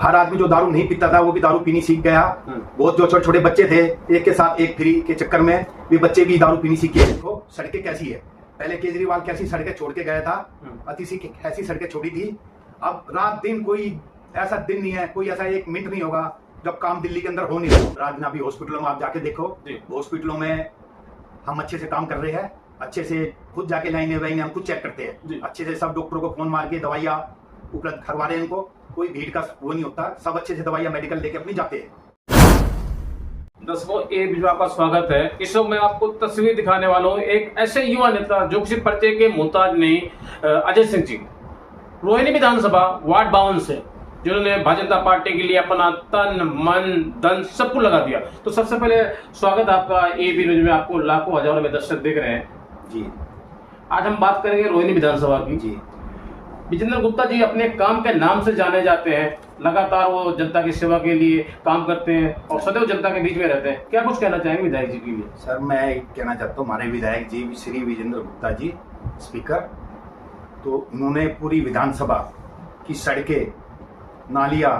हर आदमी जो दारू नहीं पीता था वो भी दारू पीनी सीख गया। बहुत जो छोटे छोटे बच्चे थे, एक के साथ एक फ्री के चक्कर में वे बच्चे भी दारू पीनी सीख गए। देखो सड़कें कैसी है, पहले केजरीवाल कैसी सड़कें छोड़ के गया था, अतिशी कैसी सड़कें छोड़ी थी। अब रात दिन कोई ऐसा दिन नहीं है, कोई ऐसा एक मिनट नहीं होगा जब काम दिल्ली के अंदर हो नहीं रहा। रात दिन अभी हॉस्पिटलों में आप जाके देखो, हॉस्पिटलों में हम अच्छे से काम कर रहे हैं, अच्छे से खुद जाके लाइनें हम खुद चेक करते हैं, अच्छे से सब डॉक्टरों को फोन मार के दवाइयाँ उपलब्ध करवा रहे हैं। इनको कोई भीड़ का वो नहीं होता, सब अच्छे से दवाइयाँ मेडिकल लेके अपनी जाते हैं। दर्शकों, ए बीच में आपका स्वागत है। इस वक्त मैं आपको तस्वीर दिखाने वाला हूँ एक ऐसे युवा नेता जो किसी परिचय के मोहताज नहीं, अजय सिंह जी, रोहिणी विधानसभा वार्ड 52 से, जिन्होंने भारतीय जनता पार्टी के लिए अपना तन मन धन सब कुछ लगा दिया। तो सबसे पहले स्वागत आपका ए बी न्यूज में। आपको लाखों हजारों में दर्शक देख रहे हैं जी। आज हम बात करेंगे रोहिणी विधानसभा की। जी, विजेंद्र गुप्ता जी अपने काम के नाम से जाने जाते हैं, लगातार वो जनता की सेवा के लिए काम करते हैं और सदैव जनता के बीच में रहते हैं। क्या कुछ कहना चाहेंगे विधायक जी के लिए? सर मैं कहना चाहता हूँ हमारे विधायक जी श्री विजेंद्र गुप्ता जी स्पीकर, तो उन्होंने पूरी विधानसभा की सड़कें, नालियाँ,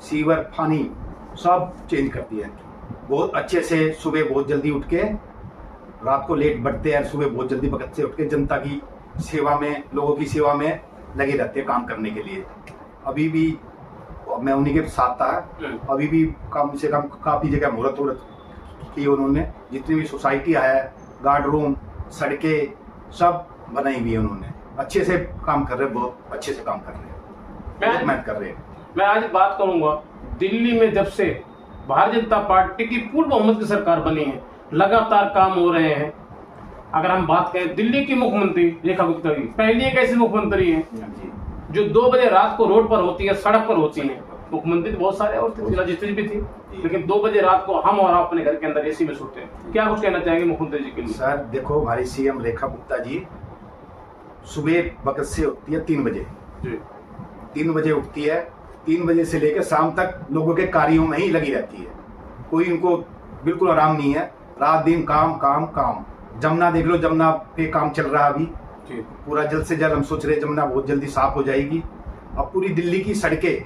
सीवर, पानी सब चेंज कर दिया। बहुत अच्छे से सुबह बहुत जल्दी उठ के, रात को लेट बढ़ते हैं, सुबह बहुत जल्दी वक्त से उठ के जनता की सेवा में, लोगों की सेवा में लगे रहते हैं काम करने के लिए। अभी भी मैं उन्हीं के साथ था, अभी भी कम से कम काफ़ी जगह मुहूर्त की उन्होंने। जितनी भी सोसाइटियाँ है, गार्ड रूम, सड़कें सब बनाई हुई है उन्होंने। अच्छे से काम कर रहे हैं, बहुत अच्छे से काम कर रहे हैं, बहुत मेहनत कर रहे हैं। मैं आज बात करूंगा दिल्ली में जब से भारतीय जनता पार्टी की पूर्ण बहुमत की सरकार बनी है, लगातार काम हो रहे हैं। अगर हम बात करें दिल्ली की मुख्यमंत्री रेखा गुप्ता की, पहली एक ऐसी मुख्यमंत्री है जो 2 बजे रात को रोड पर होती है, सड़क पर होती है। मुख्यमंत्री तो बहुत सारे और थे, जिला जितनी भी थी, लेकिन 2 बजे रात को हम और आप अपने घर के अंदर एसी में सोते हैं। क्या कुछ कहना चाहेंगे मुख्यमंत्री जी के लिए? सर देखो, हमारी सीएम रेखा गुप्ता जी सुबह वक्त से उठती है 3 बजे, 3 बजे उठती है, 3 बजे से लेकर शाम तक लोगों के कार्यों में ही लगी रहती है। कोई उनको बिल्कुल आराम नहीं है, रात दिन काम काम काम। जमुना देख लो, जमुना पे काम चल रहा है अभी, पूरा जल्द से जल्द हम सोच रहे हैं जमुना बहुत जल्दी साफ हो जाएगी। अब पूरी दिल्ली की सड़कें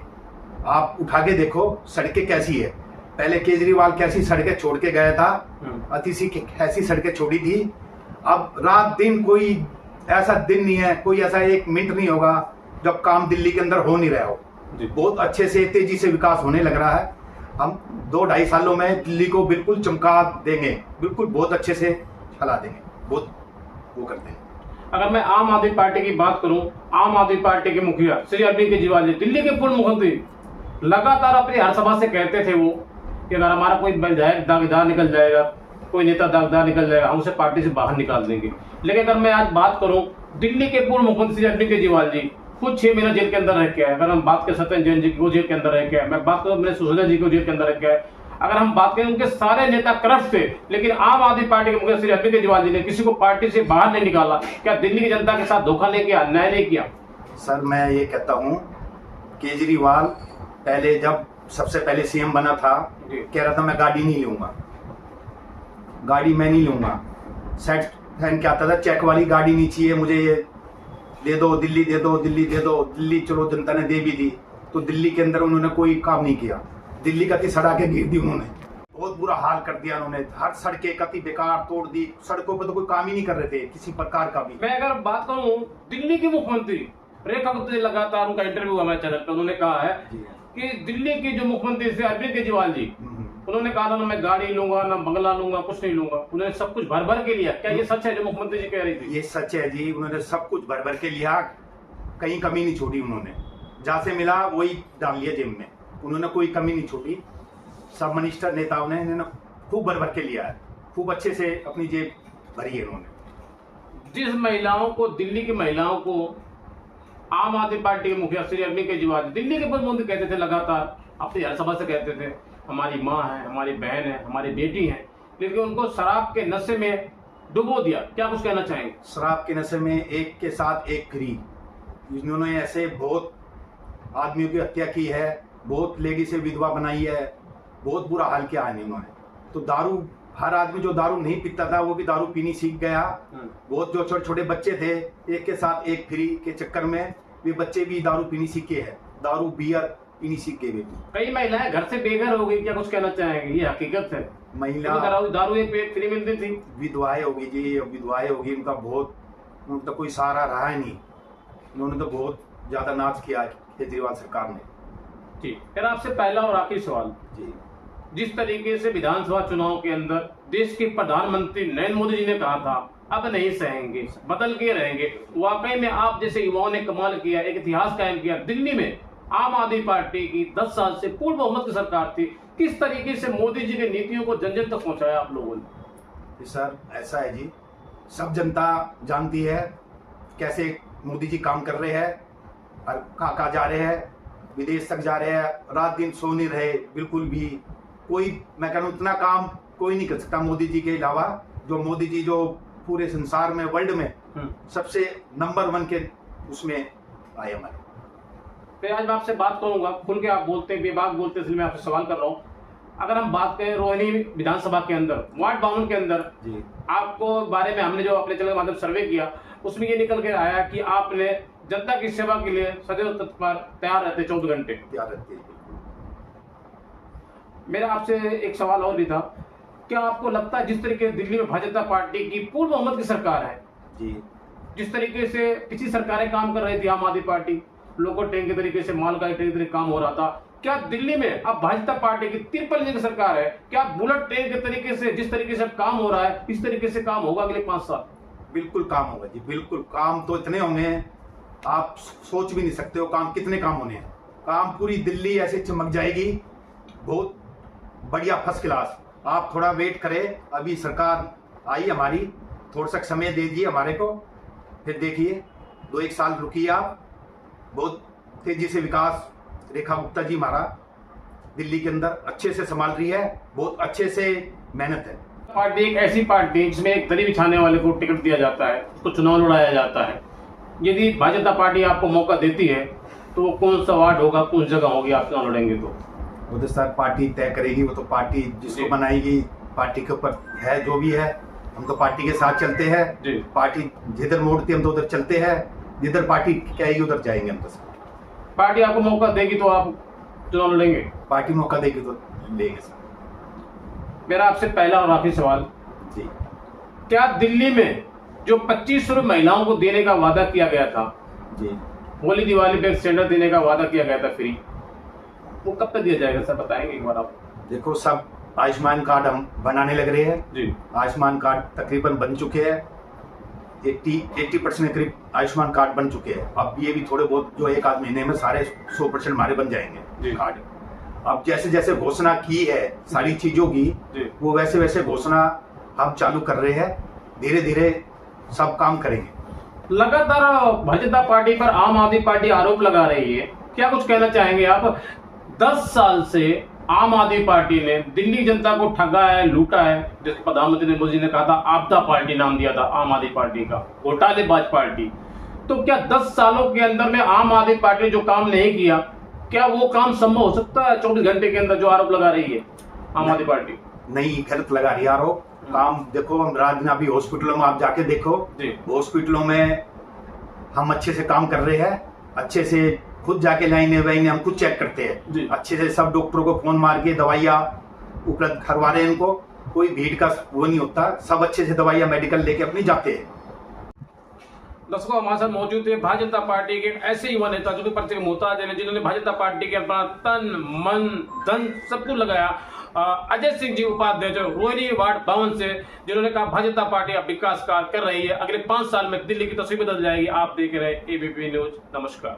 आप उठा के देखो, सड़कें कैसी है। पहले केजरीवाल कैसी सड़कें छोड़ के गया था, अतिशी कैसी सड़कें छोड़ी थी। अब रात दिन कोई ऐसा दिन नहीं है, कोई ऐसा एक मिनट नहीं होगा जब काम दिल्ली के अंदर हो नहीं रहा हो। बहुत अच्छे से तेजी से विकास होने लग रहा है। हम 2-2.5 सालों में दिल्ली को बिल्कुल चमका देंगे, बिल्कुल बहुत अच्छे से चला देंगे, बहुत वो करते हैं। अगर मैं आम आदमी पार्टी की बात करूं, आम आदमी पार्टी के मुखिया श्री अरविंद केजरीवाल जी, दिल्ली के पूर्व मुख्यमंत्री, लगातार अपनी हर सभा से कहते थे वो कि अगर हमारा कोई विधायक दागदार निकल जाएगा, कोई नेता दागदार निकल जाएगा, हम उसे पार्टी से बाहर निकाल देंगे। लेकिन अगर मैं आज बात करूं, दिल्ली के पूर्व मुख्यमंत्री श्री अरविंद केजरीवाल जी खुद 6 महीना जेल के अंदर रह के आए। अगर हम बात करें सत्येंद्र जैन जी की, वो जेल के अंदर रह के आए। मैं बात करूं मैंने सुशोधा जी को जेल के अंदर रह के आए। अगर हम बात करें, उनके सारे नेता करप्ट थे, लेकिन आम आदमी पार्टी के मुखिया श्री अरविंद केजरीवाल जी ने किसी को पार्टी से बाहर नहीं निकाला। क्या दिल्ली की जनता के साथ धोखा नहीं किया, अन्याय नहीं किया? सर मैं ये कहता हूँ, केजरीवाल पहले जब सबसे पहले सीएम बना था, कह रहा था मैं गाड़ी नहीं लूंगा, गाड़ी मैं नहीं लूंगा, सेट पहन के आता था, चेक वाली गाड़ी नहीं चाहिए मुझे, ये दे दो दिल्ली, दे दो दिल्ली, दे दो दिल्ली। चलो जनता ने दे भी दी, तो दिल्ली के अंदर उन्होंने कोई काम नहीं किया। दिल्ली का सड़कें गिर दी उन्होंने, बहुत बुरा हाल कर दिया उन्होंने। हर सड़कें कति बेकार तोड़ दी, सड़कों पर तो कोई काम ही नहीं कर रहे थे किसी प्रकार का भी। मैं अगर बात करूं दिल्ली की मुख्यमंत्री रेखा गुप्ता जी, लगातार उनका इंटरव्यू हुआ हमारे चैनल पर, उन्होंने कहा है कि दिल्ली की जो मुख्यमंत्री थे अरविंद केजरीवाल जी, उन्होंने कहा था ना मैं गाड़ी लूंगा, ना बंगला लूंगा, कुछ नहीं लूंगा। उन्होंने सब कुछ भर भर के लिया। क्या ये सच है जो मुख्यमंत्री जी कह रही थी? ये सच है जी, उन्होंने सब कुछ भर भर के लिया, कहीं कमी नहीं छोड़ी। उन्होंने जहाँ से मिला वही डाल लिया जेब में, उन्होंने कोई कमी नहीं छोड़ी। सब मिनिस्टर नेताओं ने खूब भर भर के लिया है, खूब अच्छे से अपनी जेब भरी है उन्होंने। जिस महिलाओं को, दिल्ली की महिलाओं को आम आदमी पार्टी के मुखिया श्री अरविंद केजरीवाल दिल्ली के प्रधानमंत्री कहते थे, लगातार अपनी हर सभा से कहते थे हमारी माँ है, हमारी बहन है, हमारी बेटी है, लेकिन उनको शराब के नशे में डुबो दिया। क्या कुछ कहना चाहेंगे? शराब के नशे में एक के साथ एक फ्री, इन्होंने ऐसे बहुत आदमियों की हत्या की है, बहुत लेडी से विधवा बनाई है, बहुत बुरा हाल किया है इन्होंने। तो दारू, हर आदमी जो दारू नहीं पीता था वो भी दारू पीनी सीख गया। बहुत जो छोटे छोटे बच्चे थे, एक के साथ एक फ्री के चक्कर में वे बच्चे भी दारू पीनी सीखे हैं। दारू, बियर इन्हीं से के बेटी। कई महिलाएं घर से बेघर हो गई, क्या कुछ कहना चाहेंगे? ये हकीकत है। महिला दारू एक पेट फ्री मिलती थी। विधवाएं होगी जी, विधवाएं होगी, उनका कोई सहारा रहा ही नहीं। उन्होंने तो बहुत ज्यादा नाच किया है केजरीवाल सरकार ने। जी, फिर आपसे पहला और आखिरी सवाल जी, जिस तरीके से विधानसभा चुनाव के अंदर देश के प्रधानमंत्री नरेंद्र मोदी जी ने कहा था अब नहीं सहेंगे, बदल के रहेंगे, वाकई में आप जैसे युवाओं ने कमाल किया, एक इतिहास कायम किया। दिल्ली में आम आदमी पार्टी की 10 साल से पूर्ण बहुमत की सरकार थी, किस तरीके से मोदी जी की नीतियों को जन जन तक पहुंचाया आप लोगों ने? सर ऐसा है जी, सब जनता जानती है कैसे मोदी जी काम कर रहे हैं और कहाँ जा रहे हैं, विदेश तक जा रहे हैं, रात दिन सो नहीं रहे बिल्कुल भी। कोई मैं कह रहा हूँ इतना काम कोई नहीं कर सकता मोदी जी के अलावा। जो मोदी जी जो पूरे संसार में, वर्ल्ड में सबसे नंबर 1 के उसमें आए हमारे। फिर आज मैं आपसे बात करूंगा, खुल के आप बोलते बेबाक बोलते, इसलिए मैं आपसे सवाल कर रहा हूँ। अगर हम बात करें रोहिणी विधानसभा के अंदर, वार्ड 52 के अंदर जी, आपको बारे में हमने जो अपने चैनल के माध्यम सर्वे किया, उसमें ये निकल के आया कि आपने जनता की सेवा के लिए सदैव तत्पर तैयार रहते 24 घंटे तैयार रहते हैं। मेरा आपसे एक सवाल और भी था, क्या आपको लगता है जिस तरीके से दिल्ली में भाजपा पार्टी की पूर्ण बहुमत की सरकार है जी, जिस तरीके से पिछली सरकारें काम कर रही थी, आम आदमी पार्टी लोको ट्रेन के तरीके से, माल गाड़ी ट्रेन के तरीके काम हो रहा था, क्या दिल्ली में अब भाजपा पार्टी की 53 की सरकार है, क्या बुलेट ट्रेन के तरीके से जिस तरीके से अब काम हो रहा है इस तरीके से काम होगा अगले 5 साल? बिल्कुल काम होगा जी, बिल्कुल काम तो इतने होंगे आप सोच भी नहीं सकते हो काम कितने काम होने हैं। काम पूरी दिल्ली ऐसे चमक जाएगी, बहुत बढ़िया, फर्स्ट क्लास। आप थोड़ा वेट करें, अभी सरकार आई हमारी, थोड़ा सा समय दे दीजिए हमारे को, फिर देखिए 2-1 साल रुकिए आप। बहुत तेजी से विकास रेखा गुप्ता जी हमारा दिल्ली के अंदर अच्छे से संभाल रही है, बहुत अच्छे से मेहनत है। पार्टी एक ऐसी पार्टी जिसमें एक दरी बिछाने वाले को टिकट दिया जाता है, उसको चुनाव लड़ाया जाता है। यदि भाजपा पार्टी आपको मौका देती है तो वो कौन सा वार्ड होगा, कौन जगह होगी आप चुनाव लड़ेंगे? तो वो तो सर पार्टी तय करेगी, वो तो पार्टी जिसको बनाएगी, पार्टी के ऊपर है जो भी है। हम तो पार्टी के साथ चलते हैं जी, पार्टी जिधर मोड़ती हम तो उधर चलते हैं, जिधर पार्टी कहेगी उधर जाएंगे हम तो सर। पार्टी आपको मौका देगी तो आप चुनाव लड़ेंगे? पार्टी मौका देगी तो लेंगे सर। मेरा आपसे पहला और आखिरी सवाल जी, क्या दिल्ली में जो 2500 रुपये महिलाओं को देने का वादा किया गया था, जी, होली दिवाली पे सिलेंडर देने का वादा किया गया था फ्री, वो कब तक दिया जाएगा सर, बताएंगे एक बार आप? देखो सब आयुष्मान कार्ड हम बनाने लग रहे हैं जी, आयुष्मान कार्ड तकरीबन बन चुके हैं, 80% के करीब आयुष्मान कार्ड बन चुके हैं। अब ये भी थोड़े बहुत जो 1-8 महीने में सारे 100% हमारे बन जाएंगे कार्ड। अब जैसे जैसे घोषणा की है सारी चीजों की, वो वैसे वैसे घोषणा हम चालू कर रहे हैं, धीरे धीरे सब काम करेंगे। लगातार भाजपा पार्टी पर आम आदमी पार्टी आरोप लगा रही है, क्या कुछ कहना चाहेंगे आप? 10 साल से आम आदमी पार्टी ने दिल्ली जनता को ठगा है, लूटा है, जिसको प्रधानमंत्री नरेंद्र मोदी जी ने कहा था आपदा पार्टी नाम दिया था आम आदमी पार्टी का, घोटालेबाज पार्टी। तो क्या 10 सालों के अंदर में आम आदमी पार्टी ने जो काम नहीं किया, क्या वो काम संभव हो सकता है 24 घंटे के अंदर जो आरोप लगा रही है आम आदमी पार्टी? नहीं, गलत लगा रही है आरोप। काम देखो, हम रात में अभी हॉस्पिटलों में आप जाके देखो, हॉस्पिटलों में हम अच्छे से काम कर रहे हैं, अच्छे से खुद जाके लाइनें वाइनें हम खुद चेक करते हैं, अच्छे से सब डॉक्टरों को फोन मार के दवाइयाँ उपलब्ध करवा रहे हैं इनको, कोई भीड़ का वो नहीं होता, सब अच्छे से दवाइयाँ मेडिकल लेके अपनी जाते हैं। दर्शकों, हमारे साथ मौजूद है भाजपा पार्टी के ऐसे युवा नेता जो कि प्रत्येक मोहताज है, जिन्होंने भाजपा पार्टी के अपना तन मन धन सब कुछ लगाया। अजय सिंह जी उपाध्याय जो रोहिणी वार्ड 52 से, जिन्होंने कहा भाजपा पार्टी अब विकास कार्य कर रही है, अगले 5 साल में दिल्ली की तस्वीर बदल जाएगी। आप देख रहे हैं एबीपी न्यूज। नमस्कार।